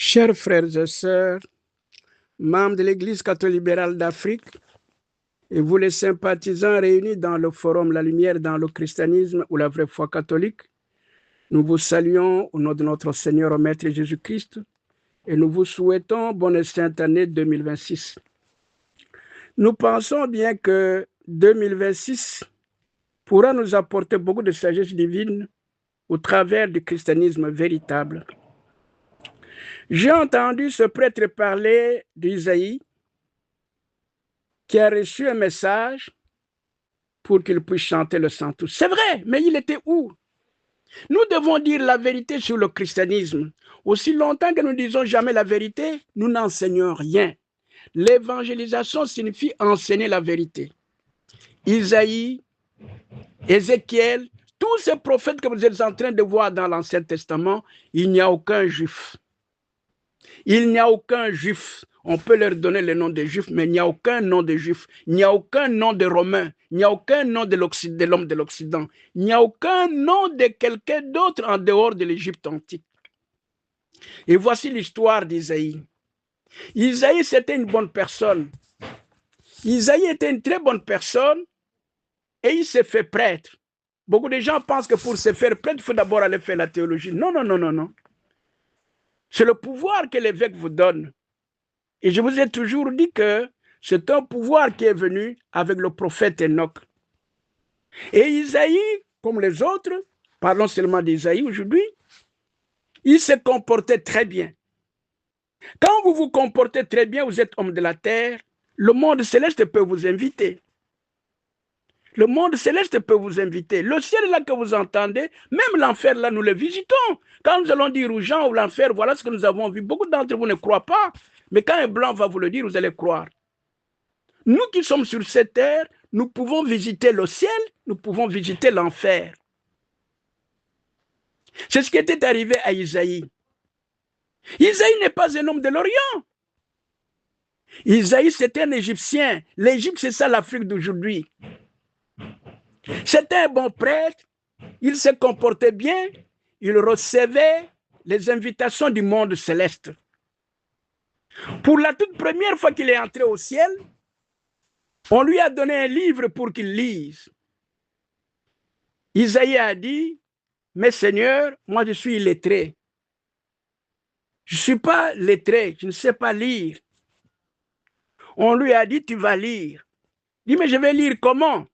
Chers frères et sœurs, membres de l'Église catholique libérale d'Afrique, et vous les sympathisants réunis dans le forum La Lumière dans le christianisme ou la vraie foi catholique, nous vous saluons au nom de notre Seigneur et Maître Jésus-Christ et nous vous souhaitons bonne et sainte année 2026. Nous pensons bien que 2026 pourra nous apporter beaucoup de sagesse divine au travers du christianisme véritable. J'ai entendu ce prêtre parler d'Isaïe qui a reçu un message pour qu'il puisse chanter le Sanctus. C'est vrai, mais il était où? Nous devons dire la vérité sur le christianisme. Aussi longtemps que nous ne disons jamais la vérité, nous n'enseignons rien. L'évangélisation signifie enseigner la vérité. Isaïe, Ézéchiel, tous ces prophètes que vous êtes en train de voir dans l'Ancien Testament, il n'y a aucun juif. Il n'y a aucun juif. On peut leur donner le nom des juifs, mais il n'y a aucun nom de juif. Il n'y a aucun nom de romain. Il n'y a aucun nom de l'homme de l'Occident. Il n'y a aucun nom de quelqu'un d'autre en dehors de l'Égypte antique. Et voici l'histoire d'Isaïe. Isaïe, c'était une bonne personne. Isaïe était une très bonne personne et il s'est fait prêtre. Beaucoup de gens pensent que pour se faire prêtre, il faut d'abord aller faire la théologie. Non, non, non, non, non. C'est le pouvoir que l'évêque vous donne. Et je vous ai toujours dit que c'est un pouvoir qui est venu avec le prophète Enoch. Et Isaïe, comme les autres, parlons seulement d'Isaïe aujourd'hui, il se comportait très bien. Quand vous vous comportez très bien, vous êtes homme de la terre, le monde céleste peut vous inviter. Le monde céleste peut vous inviter. Le ciel là que vous entendez, même l'enfer là, nous le visitons. Quand nous allons dire aux gens ou l'enfer, voilà ce que nous avons vu. Beaucoup d'entre vous ne croient pas. Mais quand un blanc va vous le dire, vous allez croire. Nous qui sommes sur cette terre, nous pouvons visiter le ciel, nous pouvons visiter l'enfer. C'est ce qui était arrivé à Isaïe. Isaïe n'est pas un homme de l'Orient. Isaïe, c'était un Égyptien. L'Égypte, c'est ça l'Afrique d'aujourd'hui. C'était un bon prêtre, il se comportait bien, il recevait les invitations du monde céleste. Pour la toute première fois qu'il est entré au ciel, on lui a donné un livre pour qu'il lise. Isaïe a dit, mais Seigneur, moi je suis illettré. Je ne suis pas lettré, je ne sais pas lire. On lui a dit, tu vas lire. Il dit, mais je vais lire comment?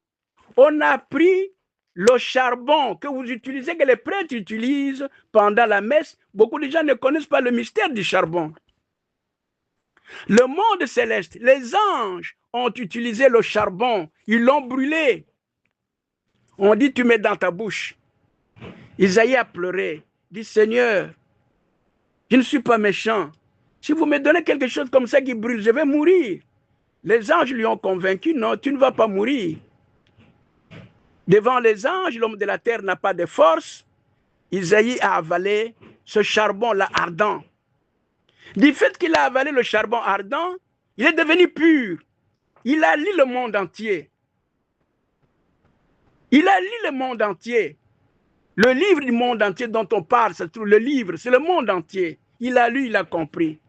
On a pris le charbon que vous utilisez, que les prêtres utilisent pendant la messe. Beaucoup de gens ne connaissent pas le mystère du charbon. Le monde céleste, les anges ont utilisé le charbon, ils l'ont brûlé. On dit, tu mets dans ta bouche. Isaïe a pleuré, dit, Seigneur, je ne suis pas méchant. Si vous me donnez quelque chose comme ça qui brûle, je vais mourir. Les anges lui ont convaincu, non, tu ne vas pas mourir. Devant les anges, l'homme de la terre n'a pas de force. Isaïe a avalé ce charbon-là ardent. Du fait qu'il a avalé le charbon ardent, il est devenu pur. Il a lu le monde entier. Il a lu le monde entier. Le livre du monde entier dont on parle, le livre, c'est le monde entier. Il a lu, il a compris.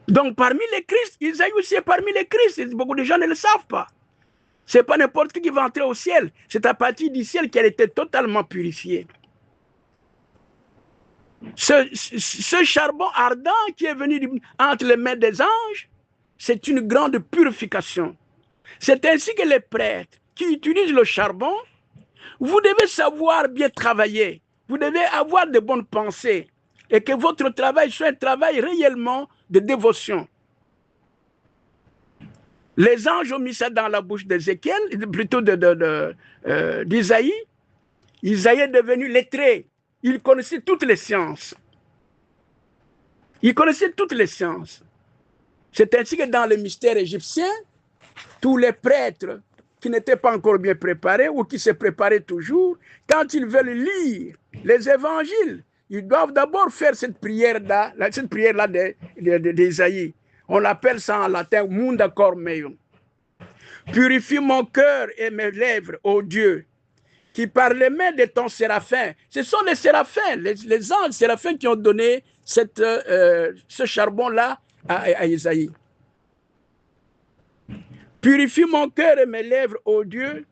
Donc parmi les Christ, Isaïe aussi est parmi les Christ. Beaucoup de gens ne le savent pas. Ce n'est pas n'importe qui va entrer au ciel. C'est à partir du ciel qu'elle était totalement purifiée. Ce charbon ardent qui est venu entre les mains des anges, c'est une grande purification. C'est ainsi que les prêtres qui utilisent le charbon, vous devez savoir bien travailler. Vous devez avoir de bonnes pensées et que votre travail soit un travail réellement de dévotion. Les anges ont mis ça dans la bouche d'Ézéchiel, plutôt d'Isaïe. Isaïe est devenu lettré. Il connaissait toutes les sciences. Il connaissait toutes les sciences. C'est ainsi que dans le mystère égyptien, tous les prêtres qui n'étaient pas encore bien préparés ou qui se préparaient toujours, quand ils veulent lire les évangiles, ils doivent d'abord faire cette prière-là d'Isaïe. On appelle ça en latin munda cor meum. Purifie mon cœur et mes lèvres, ô Dieu. qui par les mains de ton séraphin, ce sont les séraphins, les anges séraphins qui ont donné ce charbon-là à Isaïe. Purifie mon cœur et mes lèvres, ô Dieu,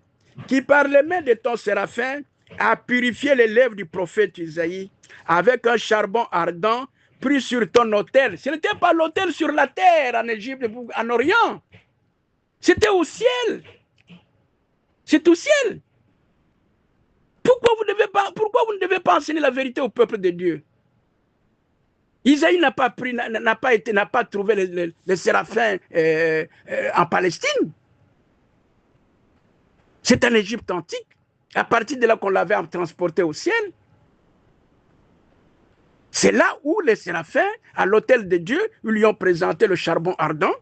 qui par les mains de ton séraphin a purifié les lèvres du prophète Isaïe avec un charbon ardent pris sur ton autel. Ce n'était pas l'autel sur la terre en Égypte, en Orient. C'était au ciel. C'est au ciel. Pourquoi vous ne devez pas enseigner la vérité au peuple de Dieu? Isaïe n'a pas trouvé les séraphins en Palestine. C'est en Égypte antique. À partir de là qu'on l'avait transporté au ciel. C'est là où les séraphins, à l'autel de Dieu, lui ont présenté le charbon ardent.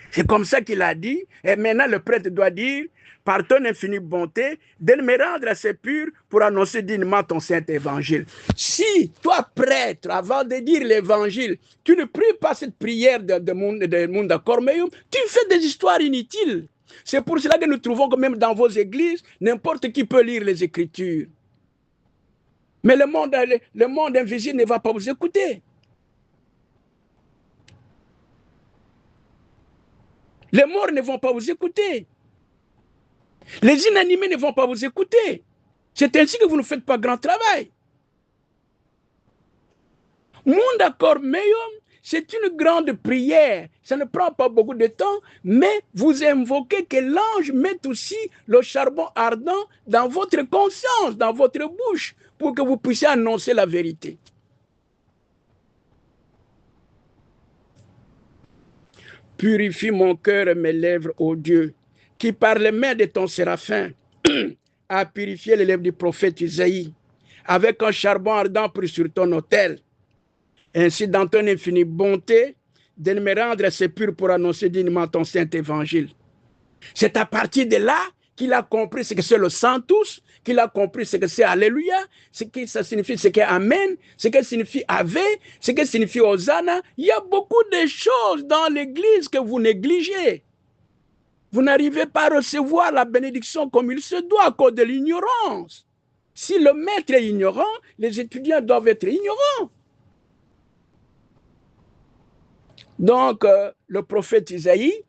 C'est comme ça qu'il a dit. Et maintenant, le prêtre doit dire, par ton infinie bonté, de me rendre assez pur pour annoncer dignement ton saint évangile. Si, toi, prêtre, avant de dire l'évangile, tu ne pries pas cette prière de Munda Cormeillum, tu fais des histoires inutiles. C'est pour cela que nous trouvons que même dans vos églises, n'importe qui peut lire les Écritures. Mais le monde invisible ne va pas vous écouter. Les morts ne vont pas vous écouter. Les inanimés ne vont pas vous écouter. C'est ainsi que vous ne faites pas grand travail. Munda Cormeillum, c'est une grande prière. Ça ne prend pas beaucoup de temps, mais vous invoquez que l'ange mette aussi le charbon ardent dans votre conscience, dans votre bouche, pour que vous puissiez annoncer la vérité. Purifie mon cœur et mes lèvres, ô Dieu, qui par les mains de ton séraphin a purifié les lèvres du prophète Isaïe, avec un charbon ardent pris sur ton autel. Ainsi, dans ton infinie bonté, de me rendre assez pur pour annoncer dignement ton saint évangile. C'est à partir de là qu'il a compris ce que c'est le Sanctus, qu'il a compris ce que c'est Alléluia, ce que ça signifie, ce que Amen, ce que signifie Ave, ce que signifie Hosanna. Il y a beaucoup de choses dans l'Église que vous négligez. Vous n'arrivez pas à recevoir la bénédiction comme il se doit à cause de l'ignorance. Si le maître est ignorant, les étudiants doivent être ignorants. Donc, le prophète Isaïe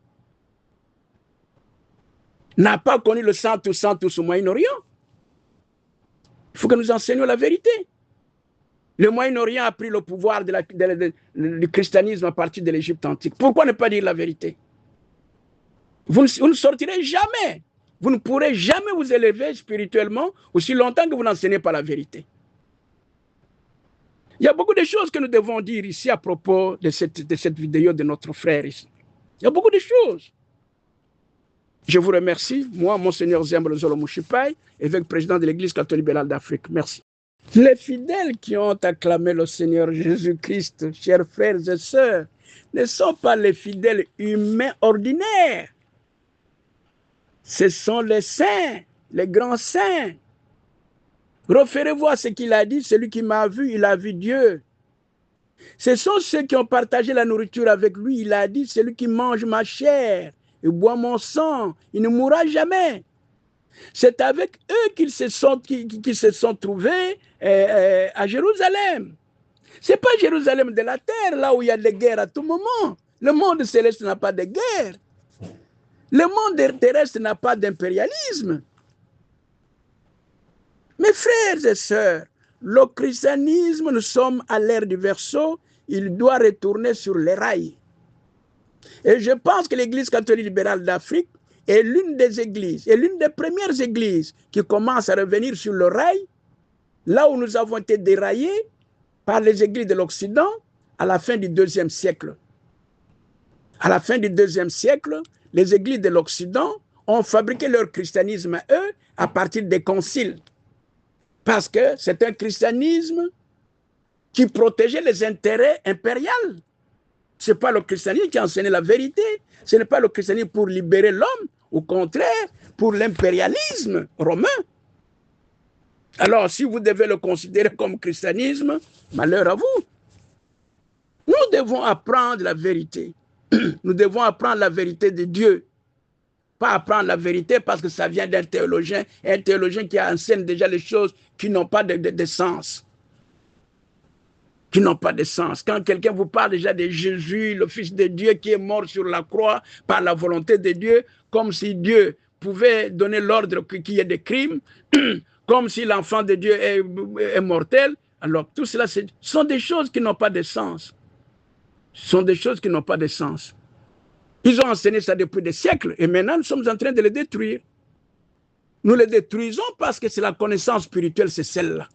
n'a pas connu le Sanctus au Moyen-Orient. Il faut que nous enseignions la vérité. Le Moyen-Orient a pris le pouvoir du christianisme à partir de l'Égypte antique. Pourquoi ne pas dire la vérité? Vous ne sortirez jamais. Vous ne pourrez jamais vous élever spirituellement aussi longtemps que vous n'enseignez pas la vérité. Il y a beaucoup de choses que nous devons dire ici à propos de cette vidéo de notre frère ici. Il y a beaucoup de choses. Je vous remercie, moi, Monseigneur Zembro Zolo Mouchipai, évêque président de l'Église catholique libérale d'Afrique. Merci. Les fidèles qui ont acclamé le Seigneur Jésus-Christ, chers frères et sœurs, ne sont pas les fidèles humains ordinaires. Ce sont les saints, les grands saints. Référez-vous à ce qu'il a dit, celui qui m'a vu, il a vu Dieu. Ce sont ceux qui ont partagé la nourriture avec lui. Il a dit, celui qui mange ma chair et boit mon sang, il ne mourra jamais. C'est avec eux qu'ils se sont trouvés à Jérusalem. Ce n'est pas Jérusalem de la terre, là où il y a des guerres à tout moment. Le monde céleste n'a pas de guerre. Le monde terrestre n'a pas d'impérialisme. Mes frères et sœurs, le christianisme, nous sommes à l'ère du Verseau, il doit retourner sur les rails. Et je pense que l'Église catholique libérale d'Afrique est l'une des églises, et l'une des premières églises qui commence à revenir sur le rail, là où nous avons été déraillés par les églises de l'Occident à la fin du IIe siècle. À la fin du IIe siècle, les églises de l'Occident ont fabriqué leur christianisme à eux à partir des conciles. Parce que c'est un christianisme qui protégeait les intérêts impériaux. Ce n'est pas le christianisme qui a enseigné la vérité. Ce n'est pas le christianisme pour libérer l'homme. Au contraire, pour l'impérialisme romain. Alors, si vous devez le considérer comme christianisme, malheur à vous. Nous devons apprendre la vérité. Nous devons apprendre la vérité de Dieu pas apprendre la vérité parce que ça vient d'un théologien, un théologien qui enseigne déjà les choses qui n'ont pas de sens. Qui n'ont pas de sens. Quand quelqu'un vous parle déjà de Jésus, le Fils de Dieu qui est mort sur la croix par la volonté de Dieu, comme si Dieu pouvait donner l'ordre qu'il y ait des crimes, comme si l'enfant de Dieu est mortel, alors tout cela, ce sont des choses qui n'ont pas de sens. Ce sont des choses qui n'ont pas de sens. Ils ont enseigné ça depuis des siècles et maintenant nous sommes en train de les détruire. Nous les détruisons parce que c'est la connaissance spirituelle, c'est celle-là.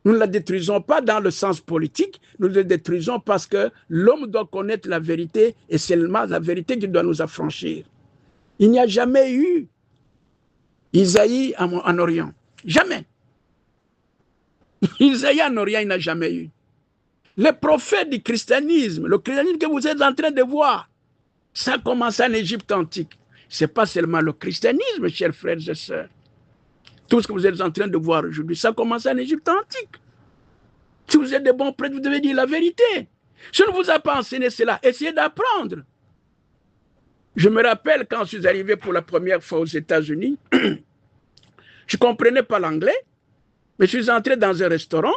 Nous ne la détruisons pas dans le sens politique, nous la détruisons parce que l'homme doit connaître la vérité et c'est seulement la vérité qui doit nous affranchir. Il n'y a jamais eu Isaïe en Orient. Jamais. Isaïe en Orient, il n'a jamais eu. Les prophètes du christianisme, le christianisme que vous êtes en train de voir, ça a commencé en Égypte antique. Ce n'est pas seulement le christianisme, chers frères et sœurs. Tout ce que vous êtes en train de voir aujourd'hui, ça a commencé en Égypte antique. Si vous êtes des bons prêtres, vous devez dire la vérité. Si on ne vous a pas enseigné cela, essayez d'apprendre. Je me rappelle quand je suis arrivé pour la première fois aux États-Unis, je ne comprenais pas l'anglais, mais je suis entré dans un restaurant.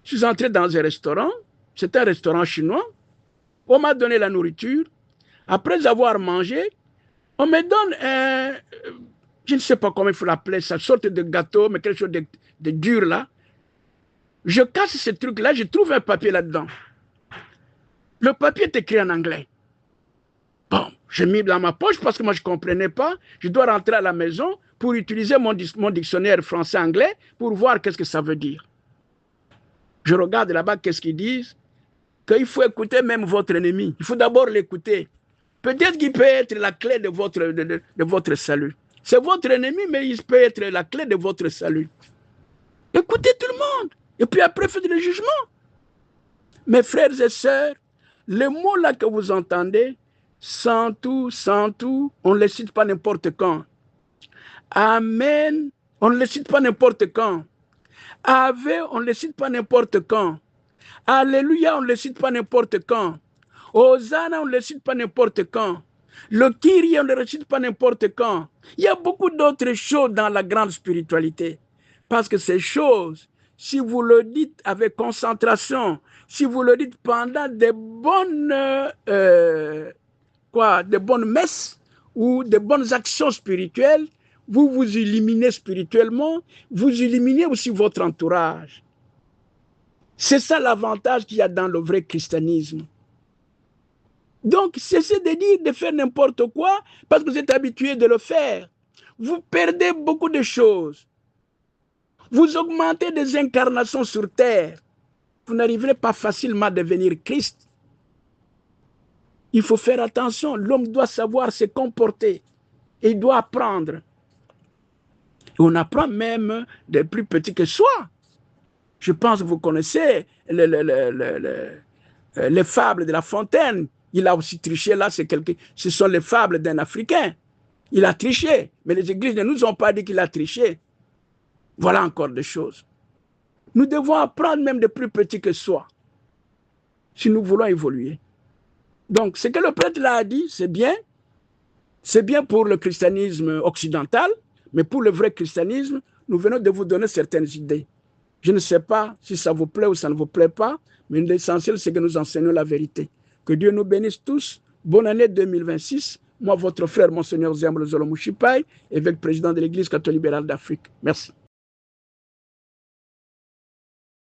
C'était un restaurant chinois. On m'a donné la nourriture. Après avoir mangé, on me donne je ne sais pas comment il faut l'appeler, ça sorte de gâteau, mais quelque chose de dur là. Je casse ce truc-là, je trouve un papier là-dedans. Le papier est écrit en anglais. Bon, j'ai mis dans ma poche parce que moi je ne comprenais pas. Je dois rentrer à la maison pour utiliser mon dictionnaire français-anglais pour voir qu'est-ce que ça veut dire. Je regarde là-bas, qu'est-ce qu'ils disent? Qu'il faut écouter même votre ennemi. Il faut d'abord l'écouter. Peut-être qu'il peut être la clé de votre salut. C'est votre ennemi, mais il peut être la clé de votre salut. Écoutez tout le monde. Et puis après, faites le jugement. Mes frères et sœurs, les mots là que vous entendez, sans tout, on ne les cite pas n'importe quand. Amen, on ne les cite pas n'importe quand. Ave, on ne les cite pas n'importe quand. Alléluia, on ne les cite pas n'importe quand. Hosanna, on ne les cite pas n'importe quand. Le Kyrie, on ne le cite pas n'importe quand. Il y a beaucoup d'autres choses dans la grande spiritualité. Parce que ces choses, si vous le dites avec concentration, si vous le dites pendant des bonnes messes ou des bonnes actions spirituelles, vous vous illuminez spirituellement, vous illuminez aussi votre entourage. C'est ça l'avantage qu'il y a dans le vrai christianisme. Donc, cessez de dire, de faire n'importe quoi parce que vous êtes habitué de le faire. Vous perdez beaucoup de choses. Vous augmentez des incarnations sur terre. Vous n'arriverez pas facilement à devenir Christ. Il faut faire attention. L'homme doit savoir se comporter. Et il doit apprendre. Et on apprend même des plus petits que soi. Je pense que vous connaissez les fables de La Fontaine. Il a aussi triché là, ce sont les fables d'un Africain. Il a triché, mais les églises ne nous ont pas dit qu'il a triché. Voilà encore des choses. Nous devons apprendre même de plus petits que soi, si nous voulons évoluer. Donc, ce que le prêtre là a dit, c'est bien pour le christianisme occidental, mais pour le vrai christianisme, nous venons de vous donner certaines idées. Je ne sais pas si ça vous plaît ou ça ne vous plaît pas, mais l'essentiel, c'est que nous enseignons la vérité. Que Dieu nous bénisse tous. Bonne année 2026. Moi, votre frère, Monseigneur Ziambo Zolo Mouchipaï, évêque président de l'Église catholique libérale d'Afrique. Merci.